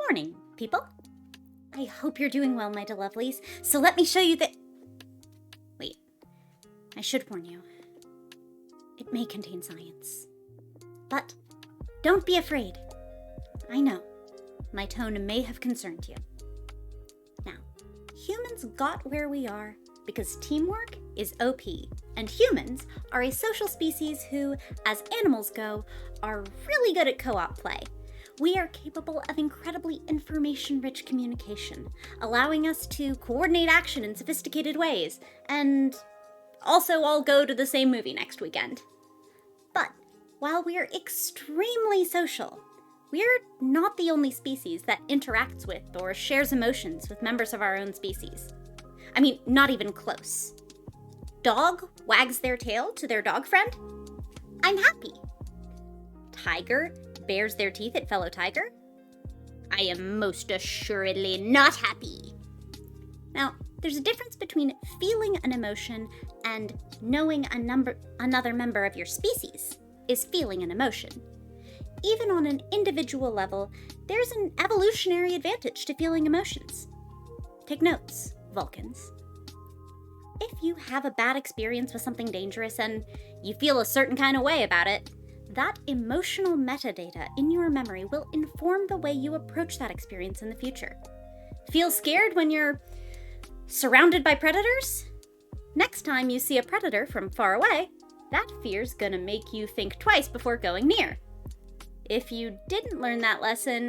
morning, people. I hope you're doing well, my lovelies. So let me show you the... Wait, I should warn you. It may contain science. But don't be afraid. I know, my tone may have concerned you. Now, humans got where we are because teamwork is OP, and humans are a social species who, as animals go, are really good at co-op play. We are capable of incredibly information-rich communication, allowing us to coordinate action in sophisticated ways, and also all go to the same movie next weekend. But while we are extremely social, we're not the only species that interacts with or shares emotions with members of our own species. I mean, not even close. Dog wags their tail to their dog friend? I'm happy. Tiger bares their teeth at fellow tiger? I am most assuredly not happy. Now, there's a difference between feeling an emotion and knowing another member of your species is feeling an emotion. Even on an individual level, there's an evolutionary advantage to feeling emotions. Take notes, Vulcans. If you have a bad experience with something dangerous and you feel a certain kind of way about it, that emotional metadata in your memory will inform the way you approach that experience in the future. Feel scared when you're surrounded by predators? Next time you see a predator from far away, that fear's gonna make you think twice before going near. If you didn't learn that lesson,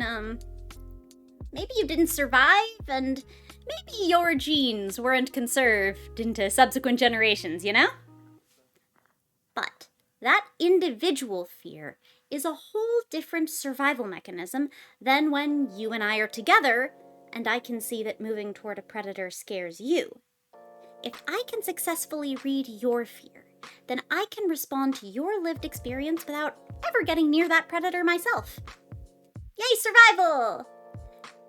maybe you didn't survive, and maybe your genes weren't conserved into subsequent generations, you know? But that individual fear is a whole different survival mechanism than when you and I are together, and I can see that moving toward a predator scares you. If I can successfully read your fear, then I can respond to your lived experience without ever getting near that predator myself. Yay, survival!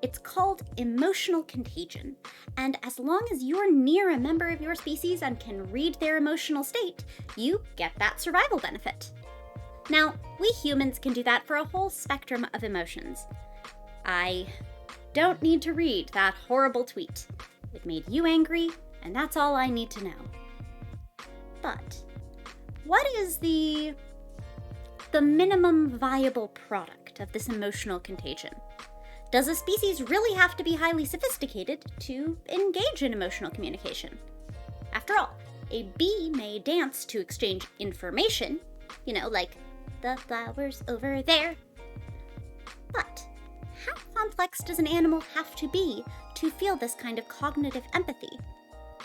It's called emotional contagion, and as long as you're near a member of your species and can read their emotional state, you get that survival benefit. Now, we humans can do that for a whole spectrum of emotions. I don't need to read that horrible tweet. It made you angry, and that's all I need to know. But what is the minimum viable product of this emotional contagion? Does a species really have to be highly sophisticated to engage in emotional communication? After all, a bee may dance to exchange information, like the flowers over there. But how complex does an animal have to be to feel this kind of cognitive empathy?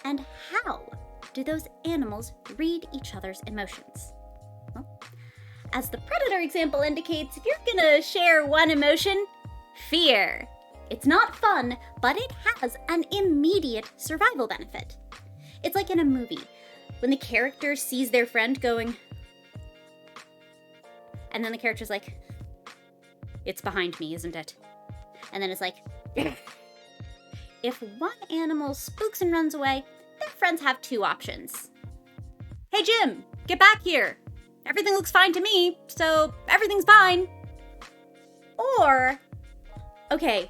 And how do those animals read each other's emotions? Well, as the predator example indicates, if you're gonna share one emotion, fear. It's not fun, but it has an immediate survival benefit. It's like in a movie, when the character sees their friend going, and then the character's like, it's behind me, isn't it? And then it's like, if one animal spooks and runs away, their friends have two options. Hey Jim, get back here. Everything looks fine to me, so everything's fine. Or, okay,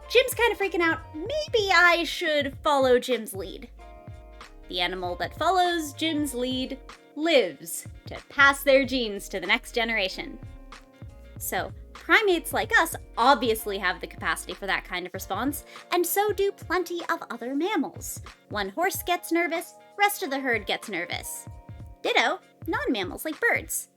Jim's kind of freaking out. Maybe I should follow Jim's lead. The animal that follows Jim's lead lives to pass their genes to the next generation. So, primates like us obviously have the capacity for that kind of response, and so do plenty of other mammals. One horse gets nervous, rest of the herd gets nervous. Ditto, non-mammals like birds.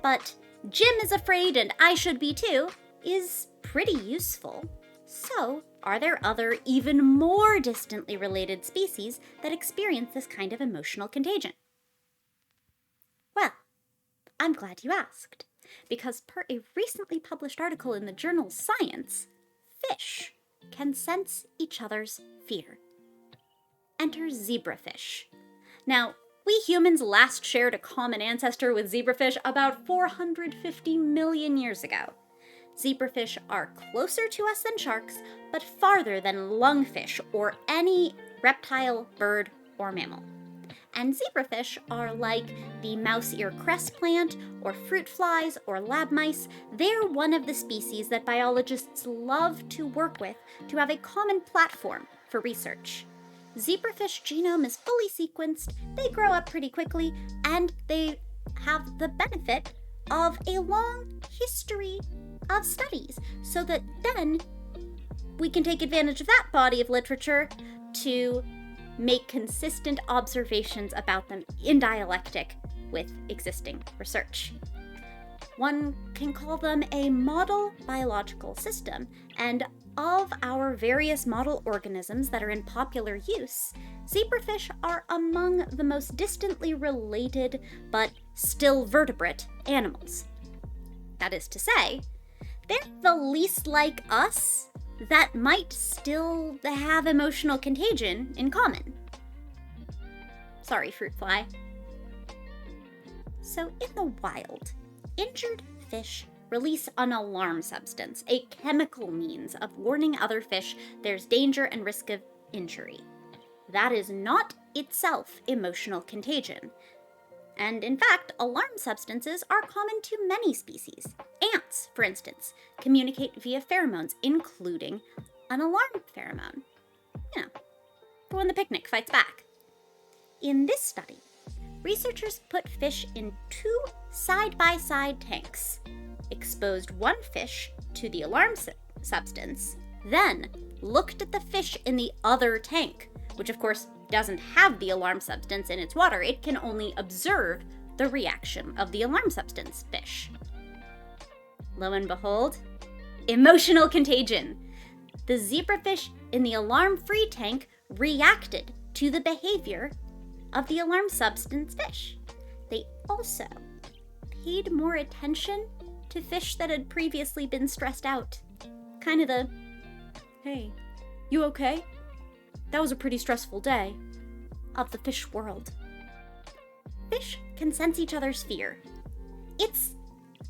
But Jim is afraid and I should be too is pretty useful. So, are there other, even more distantly related species that experience this kind of emotional contagion? Well, I'm glad you asked, because per a recently published article in the journal Science, fish can sense each other's fear. Enter zebrafish. Now, we humans last shared a common ancestor with zebrafish about 450 million years ago. Zebrafish are closer to us than sharks, but farther than lungfish or any reptile, bird, or mammal. And zebrafish are like the mouse ear cress plant, or fruit flies, or lab mice. They're one of the species that biologists love to work with to have a common platform for research. Zebrafish genome is fully sequenced, they grow up pretty quickly, and they have the benefit of a long history of studies, so that then we can take advantage of that body of literature to make consistent observations about them in dialectic with existing research. One can call them a model biological system, and of our various model organisms that are in popular use, zebrafish are among the most distantly related but still vertebrate animals. That is to say, they're the least like us that might still have emotional contagion in common. Sorry, fruit fly. So in the wild, injured fish release an alarm substance, a chemical means of warning other fish there's danger and risk of injury. That is not itself emotional contagion. And in fact, alarm substances are common to many species. Ants, for instance, communicate via pheromones, including an alarm pheromone. You know, for when the picnic fights back. In this study, researchers put fish in 2 side-by-side tanks, exposed one fish to the alarm substance, then looked at the fish in the other tank, which of course doesn't have the alarm substance in its water. It can only observe the reaction of the alarm substance fish. Lo and behold, emotional contagion. The zebrafish in the alarm-free tank reacted to the behavior of the alarm substance fish. They also paid more attention to fish that had previously been stressed out. Kind of the, "Hey, you okay? That was a pretty stressful day," of the fish world. Fish can sense each other's fear. It's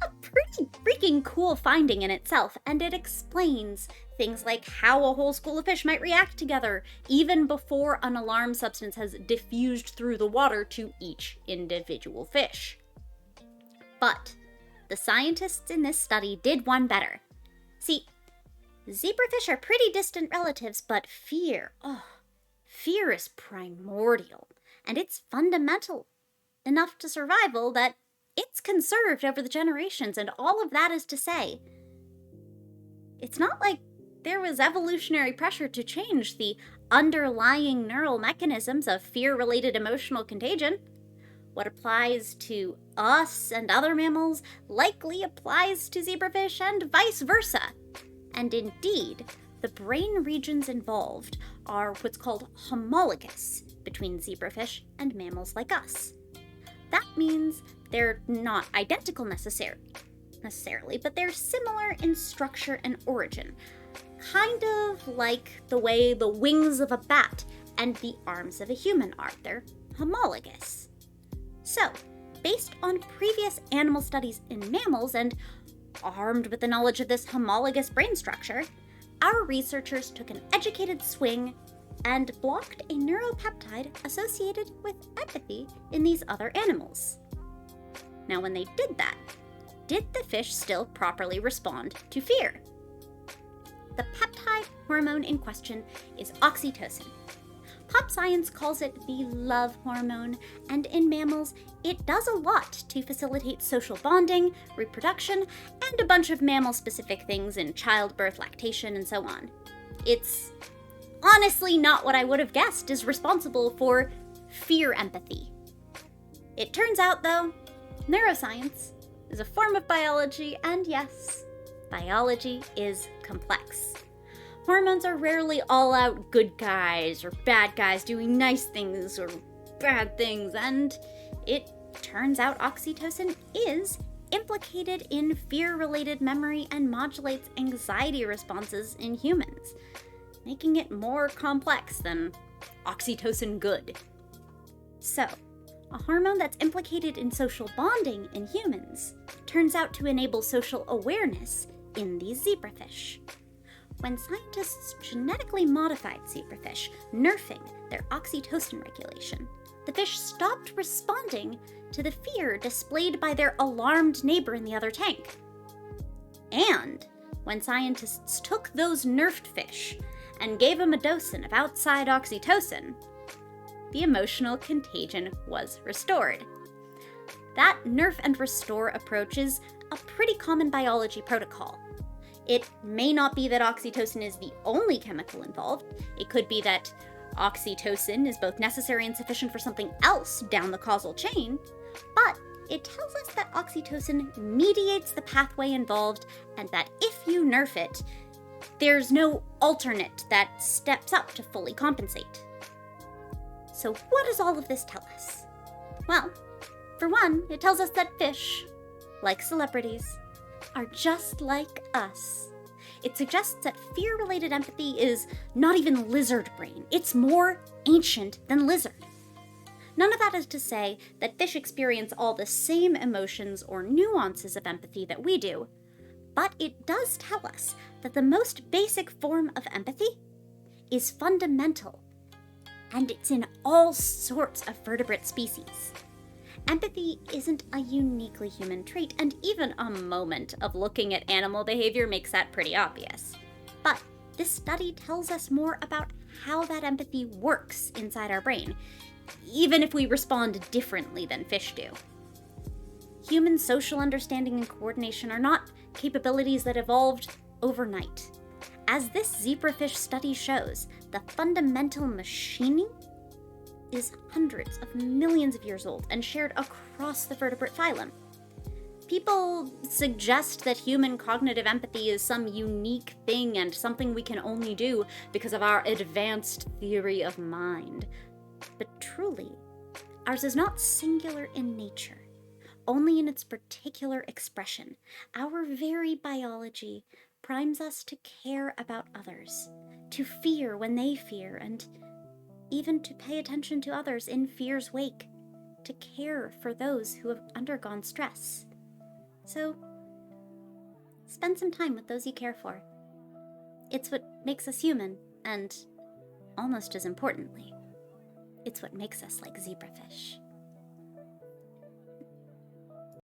a pretty freaking cool finding in itself, and it explains things like how a whole school of fish might react together even before an alarm substance has diffused through the water to each individual fish. But the scientists in this study did one better. See, zebrafish are pretty distant relatives, but fear is primordial, and it's fundamental enough to survival that it's conserved over the generations, and all of that is to say, it's not like there was evolutionary pressure to change the underlying neural mechanisms of fear-related emotional contagion. What applies to us and other mammals likely applies to zebrafish and vice versa. And indeed, the brain regions involved are what's called homologous between zebrafish and mammals like us. That means they're not identical necessarily, but they're similar in structure and origin. Kind of like the way the wings of a bat and the arms of a human are. They're homologous. So, based on previous animal studies in mammals and armed with the knowledge of this homologous brain structure, our researchers took an educated swing and blocked a neuropeptide associated with empathy in these other animals. Now, when they did that, did the fish still properly respond to fear? The peptide hormone in question is oxytocin. Pop science calls it the love hormone, and in mammals, it does a lot to facilitate social bonding, reproduction, and a bunch of mammal-specific things in childbirth, lactation, and so on. It's honestly not what I would have guessed is responsible for fear empathy. It turns out, though, neuroscience is a form of biology, and yes, biology is complex. Hormones are rarely all-out good guys or bad guys doing nice things or bad things, and it turns out oxytocin is implicated in fear-related memory and modulates anxiety responses in humans, making it more complex than oxytocin good. So, a hormone that's implicated in social bonding in humans turns out to enable social awareness in these zebrafish. When scientists genetically modified zebrafish, nerfing their oxytocin regulation, the fish stopped responding to the fear displayed by their alarmed neighbor in the other tank. And when scientists took those nerfed fish and gave them a dosing of outside oxytocin, the emotional contagion was restored. That nerf and restore approach is a pretty common biology protocol. It may not be that oxytocin is the only chemical involved. It could be that oxytocin is both necessary and sufficient for something else down the causal chain, but it tells us that oxytocin mediates the pathway involved and that if you nerf it, there's no alternate that steps up to fully compensate. So what does all of this tell us? Well, for one, it tells us that fish, like celebrities, are just like us. It suggests that fear-related empathy is not even lizard brain. It's more ancient than lizard. None of that is to say that fish experience all the same emotions or nuances of empathy that we do, but it does tell us that the most basic form of empathy is fundamental, and it's in all sorts of vertebrate species. Empathy isn't a uniquely human trait, and even a moment of looking at animal behavior makes that pretty obvious. But this study tells us more about how that empathy works inside our brain, even if we respond differently than fish do. Human social understanding and coordination are not capabilities that evolved overnight. As this zebrafish study shows, the fundamental machining is hundreds of millions of years old and shared across the vertebrate phylum. People suggest that human cognitive empathy is some unique thing and something we can only do because of our advanced theory of mind. But truly, ours is not singular in nature, only in its particular expression. Our very biology primes us to care about others, to fear when they fear, and even to pay attention to others in fear's wake, to care for those who have undergone stress. So, spend some time with those you care for. It's what makes us human, and almost as importantly, it's what makes us like zebrafish.